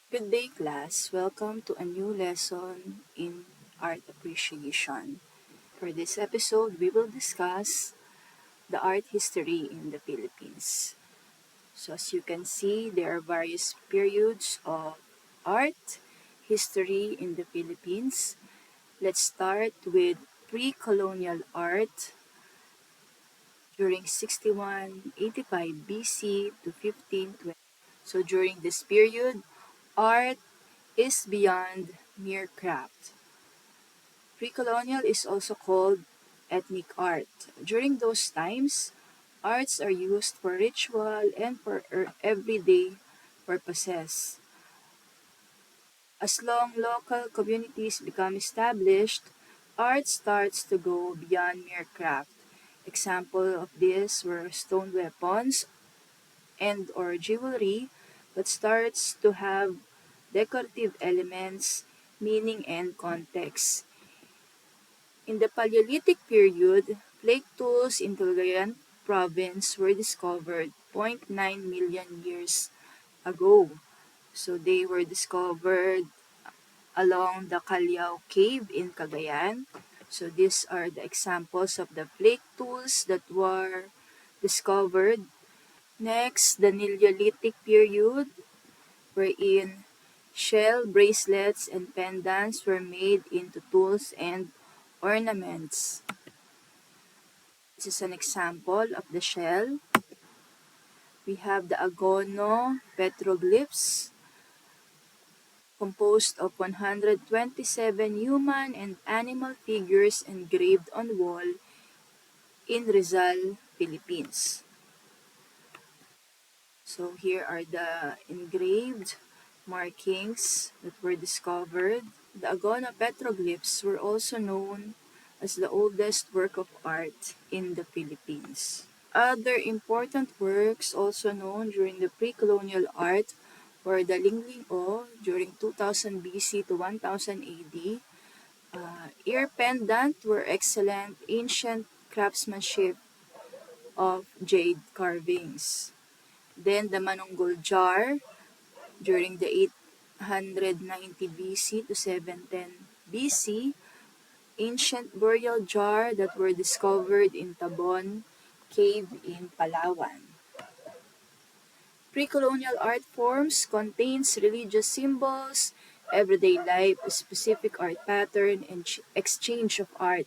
Good day, class. Welcome to a new lesson in art appreciation. For this episode, we will discuss the art history in the Philippines. So, as you can see, there are various periods of art history in the Philippines. Let's start with pre-colonial art during 6185 BC to 1520. So, during this period, art is beyond mere craft. Pre-colonial is also called ethnic art. During those times, arts are used for ritual and for everyday purposes. As long local communities become established, art starts to go beyond mere craft. Example of this were stone weapons and or jewelry that starts to have decorative elements, meaning and context. In the Paleolithic period, flake tools in Cagayan province were discovered 0.9 million years ago. So they were discovered along the Callao Cave in Cagayan. So these are the examples of the flake tools that were discovered. Next, the Neolithic period, wherein shell bracelets and pendants were made into tools and ornaments. This is an example of the shell. We have the Agono petroglyphs, composed of 127 human and animal figures engraved on wall in Rizal, Philippines. So here are the engraved markings that were discovered. The Agono petroglyphs were also known as the oldest work of art in the Philippines. Other important works also known during the pre-colonial art were the Lingling-o during 2000 BC to 1000 AD. Ear pendant were excellent ancient craftsmanship of jade carvings. Then the Manunggul jar during the 890 BC to 710 BC, ancient burial jar that were discovered in Tabon Cave in Palawan. Pre-colonial art forms contains religious symbols, everyday life, specific art pattern, and exchange of art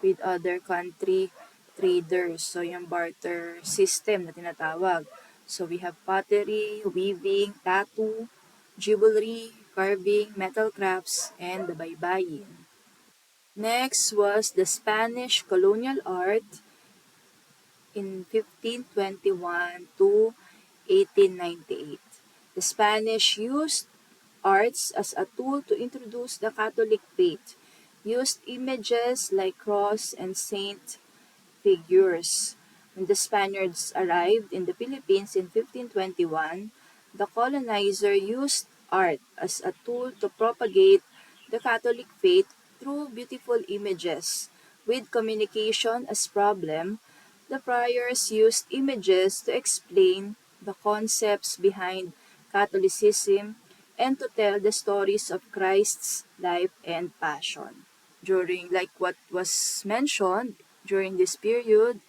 with other country traders. So yung barter system na tinatawag. So we have pottery, weaving, tattoo, jewelry, carving, metal crafts, and the baybayin. Next was the Spanish colonial art in 1521 to 1898. The Spanish used arts as a tool to introduce the Catholic faith, used images like cross and saint figures. When the Spaniards arrived in the Philippines in 1521, the colonizer used art as a tool to propagate the Catholic faith through beautiful images. With communication as problem, the friars used images to explain the concepts behind Catholicism and to tell the stories of Christ's life and passion. During, like what was mentioned, during this period,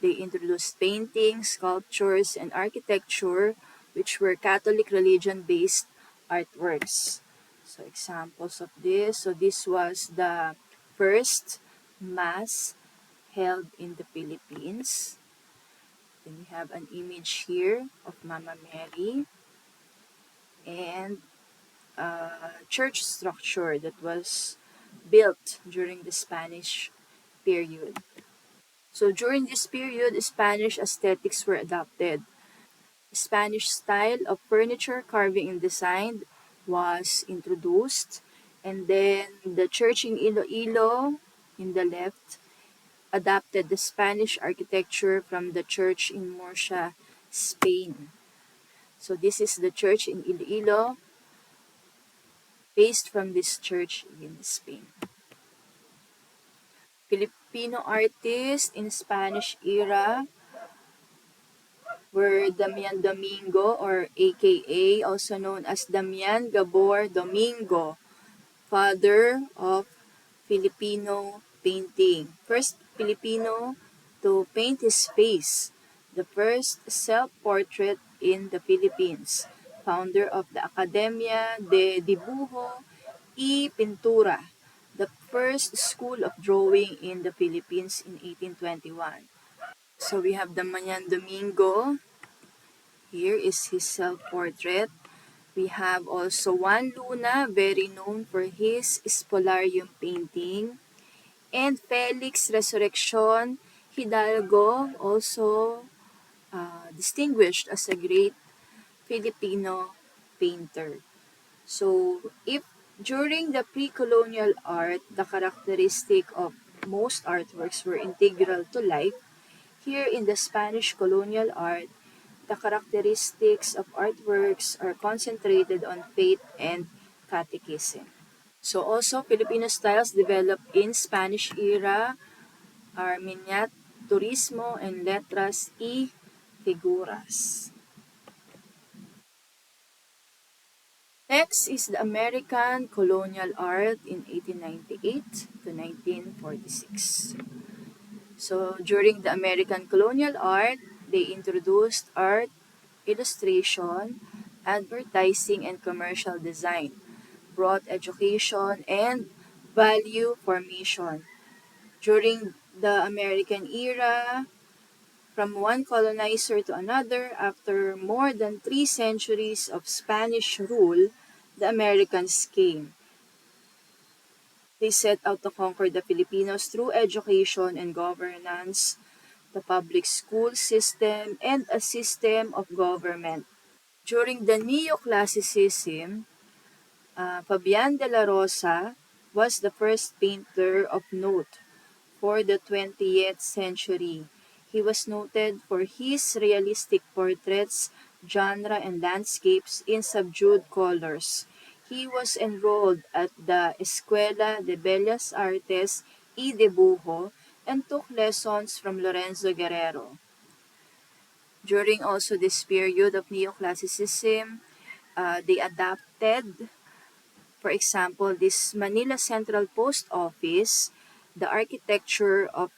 they introduced painting, sculptures, and architecture, which were Catholic religion-based artworks. So examples of this. So this was the first mass held in the Philippines. Then we have an image here of Mama Mary and a church structure that was built during the Spanish period. So during this period, Spanish aesthetics were adopted. Spanish style of furniture carving and design was introduced. And then the church in Iloilo, in the left, adapted the Spanish architecture from the church in Murcia, Spain. So this is the church in Iloilo, based from this church in Spain. Filipino artists in Spanish era were Damian Domingo, or aka also known as Damian Gabor Domingo, father of Filipino painting. First Filipino to paint his face, the first self-portrait in the Philippines, founder of the Academia de Dibujo y Pintura, the first school of drawing in the Philippines in 1821. So we have the Mayan Domingo. Here is his self-portrait. We have also Juan Luna, very known for his Spolarium painting. And Felix Resurrection Hidalgo, also distinguished as a great Filipino painter. So, if during the pre-colonial art, the characteristic of most artworks were integral to life, here in the Spanish colonial art, the characteristics of artworks are concentrated on faith and catechism. So also, Filipino styles developed in Spanish era are miniaturismo and letras y figuras. Next is the American colonial art in 1898 to 1946. So during the American colonial art, they introduced art, illustration, advertising, and commercial design, brought education and value formation. During the American era, from one colonizer to another, after more than 3 centuries of Spanish rule, the Americans came. They set out to conquer the Filipinos through education and governance, the public school system, and a system of government. During the Neoclassicism, Fabian de la Rosa was the first painter of note for the 20th century. He was noted for his realistic portraits, genre, and landscapes in subdued colors. He was enrolled at the Escuela de Bellas Artes y Dibujo and took lessons from Lorenzo Guerrero. During also this period of neoclassicism, they adapted, for example, this Manila Central Post Office. The architecture of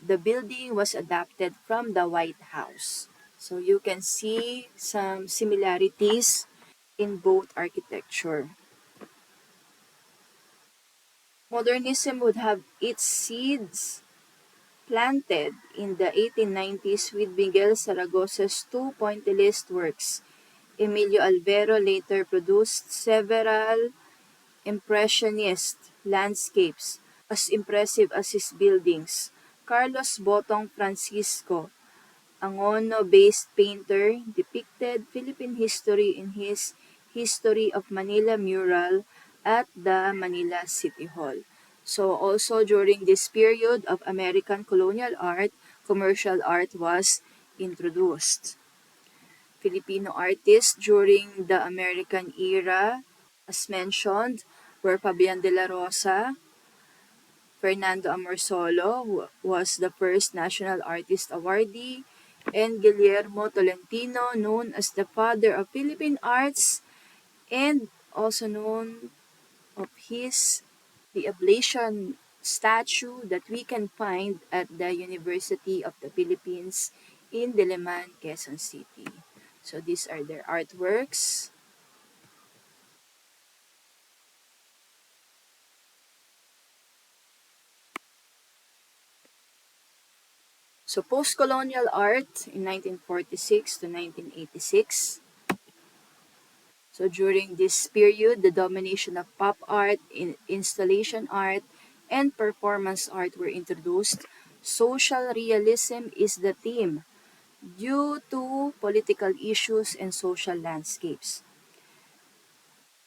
the building was adapted from the White House. So you can see some similarities in both architecture. Modernism would have its seeds planted in the 1890s with Miguel Zaragoza's two pointillist works. Emilio Alvero later produced several impressionist landscapes as impressive as his buildings. Carlos Botong Francisco, Angono-based painter, depicted Philippine history in his History of Manila mural at the Manila City Hall. So also during this period of American colonial art, commercial art was introduced. Filipino artists during the American era, as mentioned, were Fabian de la Rosa, Fernando Amorsolo, who was the first National Artist Awardee, and Guillermo Tolentino, known as the father of Philippine arts, and also known of his the ablation statue that we can find at the University of the Philippines in Diliman, Quezon City. So these are their artworks. So post-colonial art in 1946 to 1986. So during this period, the domination of pop art, installation art, and performance art were introduced. Social realism is the theme due to political issues and social landscapes.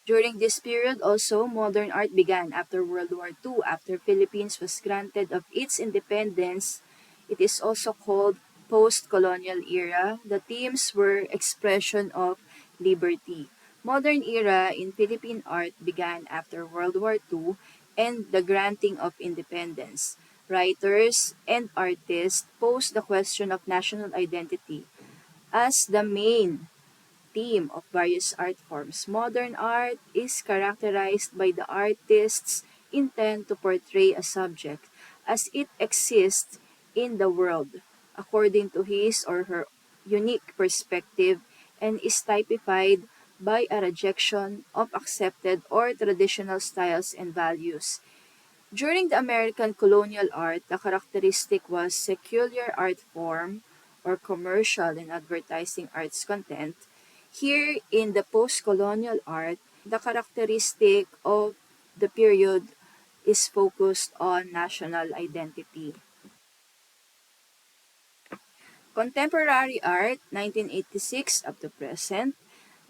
During this period also, modern art began after World War II. After Philippines was granted of its independence, it is also called post-colonial era. The themes were expression of liberty. Modern era in Philippine art began after World War II and the granting of independence. Writers and artists posed the question of national identity. as the main theme of various art forms. Modern art is characterized by the artist's intent to portray a subject as it exists in the world according to his or her unique perspective and is typified by a rejection of accepted or traditional styles and values. During the American colonial art, the characteristic was secular art form or commercial and advertising arts content. Here in the post-colonial art, the characteristic of the period is focused on national identity. Contemporary art, 1986 up to present.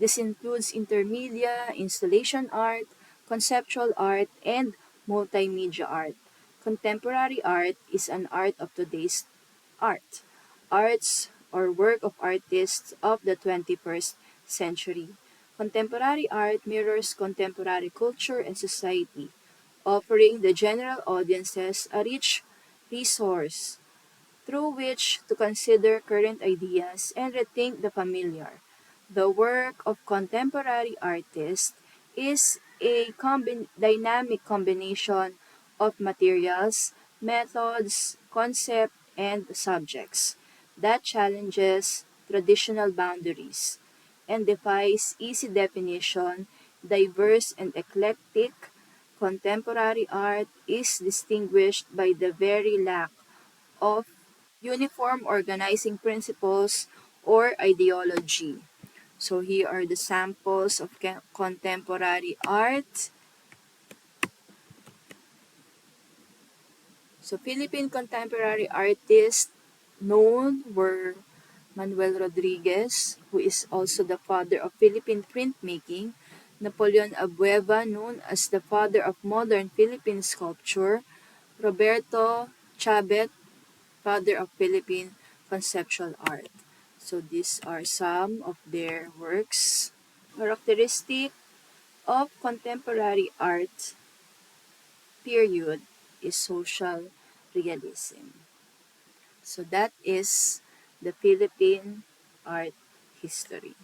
This includes intermedia, installation art, conceptual art, and multimedia art. Contemporary art is an art of today's art, arts or work of artists of the 21st century. Contemporary art mirrors contemporary culture and society, offering the general audiences a rich resource through which to consider current ideas and rethink the familiar. The work of contemporary artists is a dynamic combination of materials, methods, concept, and subjects that challenges traditional boundaries and defies easy definition. Diverse and eclectic contemporary art is distinguished by the very lack of uniform organizing principles or ideology. So here are the samples of contemporary art. So Philippine contemporary artists known were Manuel Rodriguez, who is also the father of Philippine printmaking, Napoleon Abueva, known as the father of modern Philippine sculpture, Roberto Chabet, father of Philippine conceptual art. So these are some of their works. Characteristic of contemporary art period is social realism. So that is the Philippine art history.